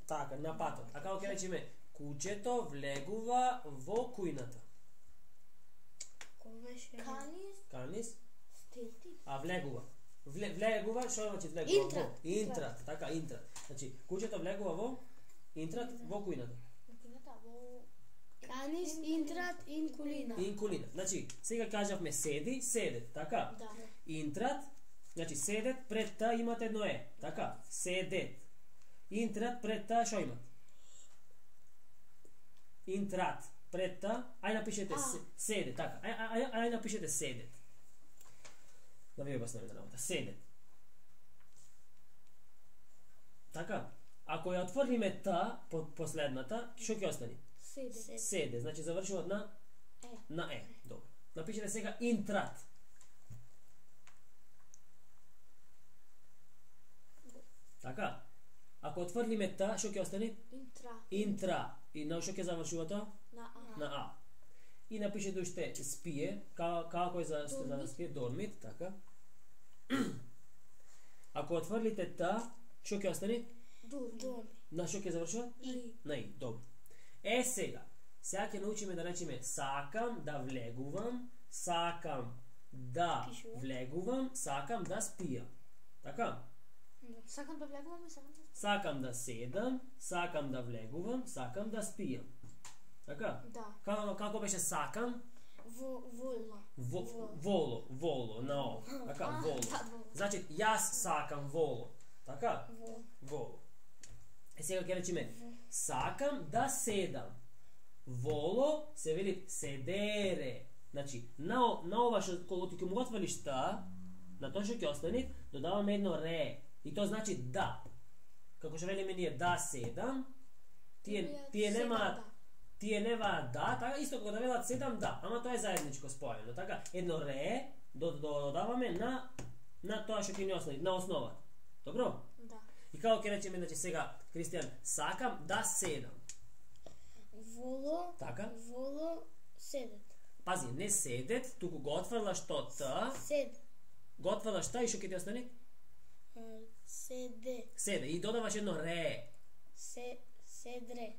Така, на патот. А како ќе речеме куќето влегува во кујната? Канис? А влегува. Влегува, што значи влегува? Интрат, така, интрат. Значи, куќето влегува во интрат во кујната. Канис, интрат, инкулина. Инкулина. Значи, сега кажавме седи, седет, така? Да. Интрат, значи седет пред та имате едно е, така? Седет. Интрат пред та што имат? Интрат пред та, ај напишете седет, така. Ај напишете седет. Да ви обяснам една работа. Седет. Така. Ако ја отвориме та, последната, што ќе остане? Седе. Значи завршува на е. Добро. Напишете сега интрат. Така. Ако отвориме та, што ќе остане? Интра. И на што ќе завршува тоа? На а. И напишете уште спие, како е за спие, дормит, така. Ако отворите та, што ќе остане? На што ќе завршува? На и, добро. Сега ќе научиме да речеме сакам да влегувам, сакам да влегувам, сакам да спијам. Така? Сакам да влегувам и сакам да седам, сакам да влегувам, сакам да спијам. Така? Да. Како беше сакам? Воло, на о. Така, воло. Значи, јас сакам воло. Така? Воло. Сега ќе речеме сакам да седам. Воло се вели седере. Значи, на ова што кога ти ќе му отвалиш та, на тоа што ќе остане, додаваме едно ре. И тоа значи да. Како што велиме ние да седам, тие нема да, така исто кога да велат седам да, ама тоа е заедничко споено, така едно ре додаваме на тоа што ќе ни остане, на основа. Добро? Да. И како ќе речеме, значи сега, Кристијан, сакам да седам. Воло. Така? Воло седет. Пази, не седет, туку го отфрлаш то т. Сед. Го отфрлаш та и што ќе ти остане? Седе. Седе. И додаваш едно ре. Седре.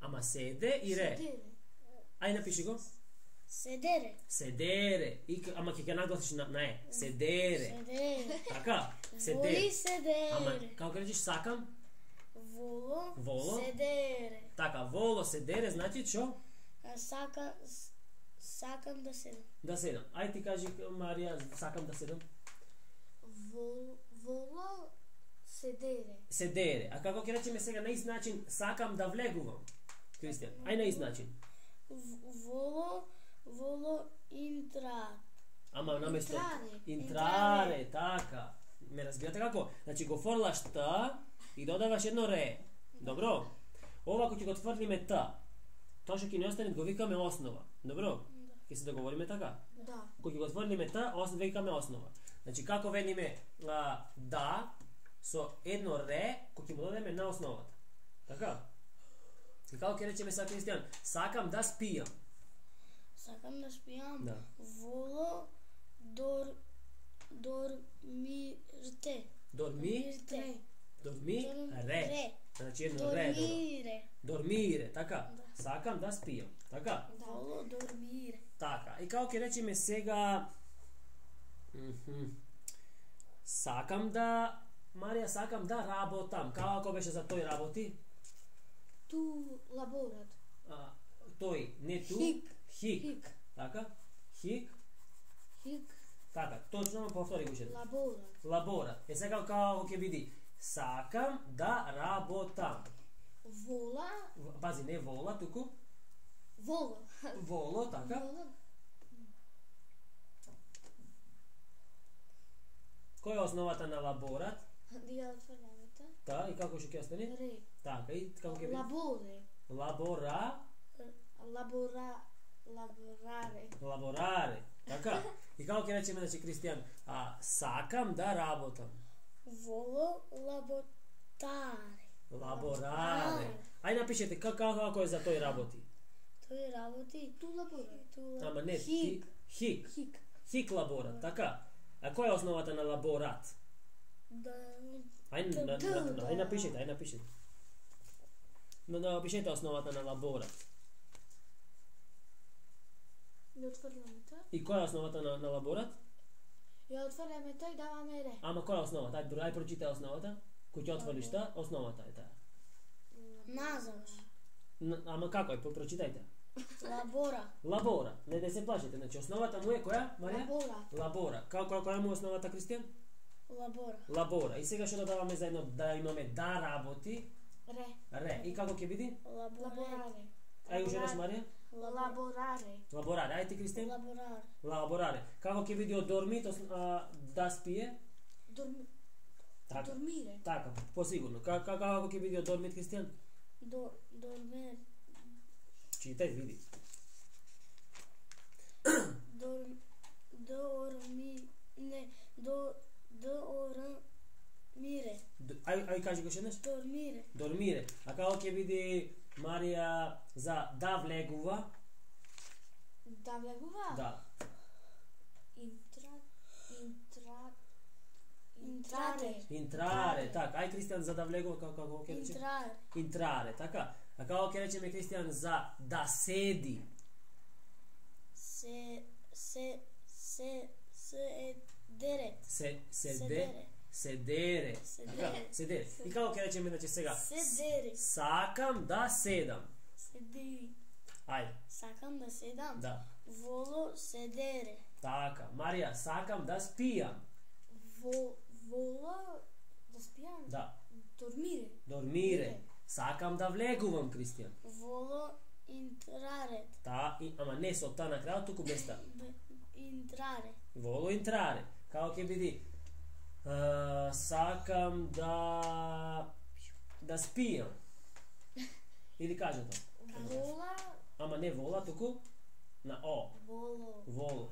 Ама седе и ре. Ај напиши го. Седере. Седере. Ама ќе нагласиш на е. Седере. Седере. Така. Воли седере. Ама како ќе речеш сакам? Воло. Седере. Така, воло седере значи што? Сакам да седам. Да седам. Ај ти кажи, Марија, сакам да седам. Воло седере. Седере. А како ќе речеме сега на ист начин сакам да влегувам? Кристијан, ај на ист начин. Воло интрат. Ама наместо интраре, така. Ме разбирате како? Значи го фрлаш та и додаваш едно ре. Добро? Ова кога ќе го отврлиме та, тоа што ќе ни остане го викаме основа. Добро? Ќе се договориме така? Да. Кога ќе го отврлиме та, викаме основа. Значи како велиме да со едно ре кога ќе му додадеме на основата. Така? И како ќе речеме са Кристијан, сакам да спијам. Сакам да спијам. Да. Воло дормирте. Дормире. Значи едно ре. Дормире, така. Да. Сакам да спијам. Така? Воло дормире. Така. И како ќе речеме сега сакам да Марија, сакам да работам. Како беше за тој работи? Ту лаборат. Тој, не ту. Хик. Така? Хик. Така, точно повтори го ше. Лаборат. Сега како ќе биде? Сакам да работам. Вола. Пази, не вола, туку. Воло, така? Кој е основата на лаборат? Ја отврнемата. Да, и како ќе остане? Ре. Така, и како ќе биде? Лабораре. Така. И како ќе речеме, значи, Кристијан, сакам да работам. Воло лаботаре. Ај напишете како е за тој работи. Тој работи ту лаборат. Ама не, хик лаборат, така. А која е основата на лаборат? Ај напишете. Напишете основата на лаборат. Ја отврляме тоа. И која е основата на лаборат? Ја отврляме тоа и даваме ре. Ама која е основата? Ај прочитай основата. Кој ќе отвориш таа, основата е таа. Назаш. Ама како е? Прочитајте. Лабора. Лабора. Не се плашете. Значи основата му е која, Марија? Лабора. Лабора. Која му е основата, Кристијан? Лабора. Лабора. И сега што додаваме заедно да имаме да работи. Ре. Ре. И како ќе биде? Лабораре. Ај уште еднаш, Марија? Лабораре. Лабораре. Ај ти, Кристијан? Лабораре. Лабораре. Како ќе биде од дормит, да спие? Така. Дормире. Така, посигурно. Како ќе биде од дормит, Кристијан? Дормер. Читай, види. Мире. Ај кажи го шеднеш? Дормире. Дормире. А како ќе биде, Марија, за да влегува? Да влегува? Да. Интраре, така. Ај, Кристијан, за да влегува, како ќе рече? Интраре, така. А како ќе речеме, Кристијан, за да седи? Седере. Така, седере. И како ќе речеме, значи сега? Седере. Сакам да седам. Седи. Ај. Сакам да седам. Да. Воло седере. Така. Марија, сакам да спијам. Воло да спијам. Да. Дормире. Сакам да влегувам, Кристијан. Воло интраре. Ама не со та на крајот, туку без та. Интраре. Воло интраре. Како ќе биде? Сакам да спијам. Или кажете. Вола. Ама не вола, туку на о. Воло.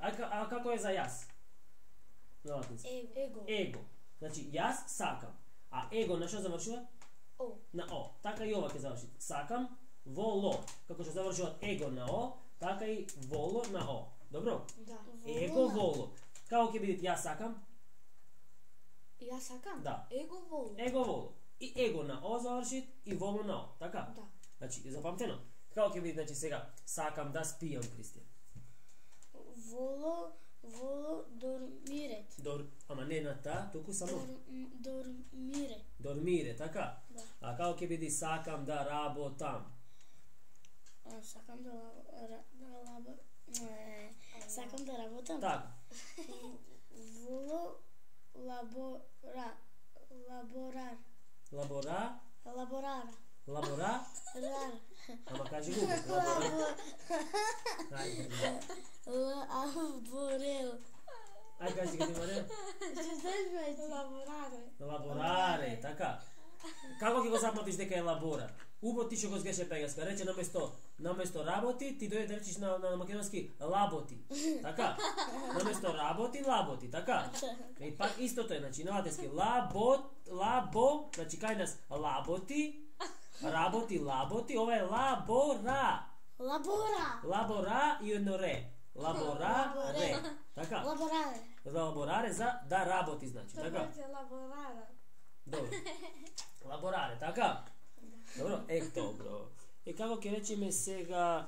А како е за јас? На латински. Его. Значи јас сакам. А его на што завршува? О. На о. Така и ова ќе заврши. Сакам, воло. Како што завршува его на о, така и воло на о. Добро? Да. Его, воло. Како ќе биде јас сакам? Јас сакам? Да. Его, воло. Его, воло. И его на о заврши и воло на о. Така? Да. Значи, запамтено. Како ќе биде, значи, сега? Сакам да спијам, Кристијан. Воло дормирет. Ама не на та, туку само. Дормире. Дормире, така? Да. А како ќе биде сакам да работам? Сакам да работам. Така. Воло лаборар. Лабора? Ама кажи го. Лаборел. Ај кажи го ти, Марија. Лабораре, така. Како ќе го запамтиш дека е лабора? Убо ти што го згеше пегаска, рече наместо работи, ти дојде да речеш на македонски лаботи. Така? Наместо работи, лаботи, така? И пак истото е, значи на латински лабо, значи кај нас лаботи, работи, лаботи, ова е лабора. Лабора и едно ре. Лабораре. Така? Лабораре за да работи, значи, така? Добро. Лабораре, така? Добро, добро. И како ќе речеме сега,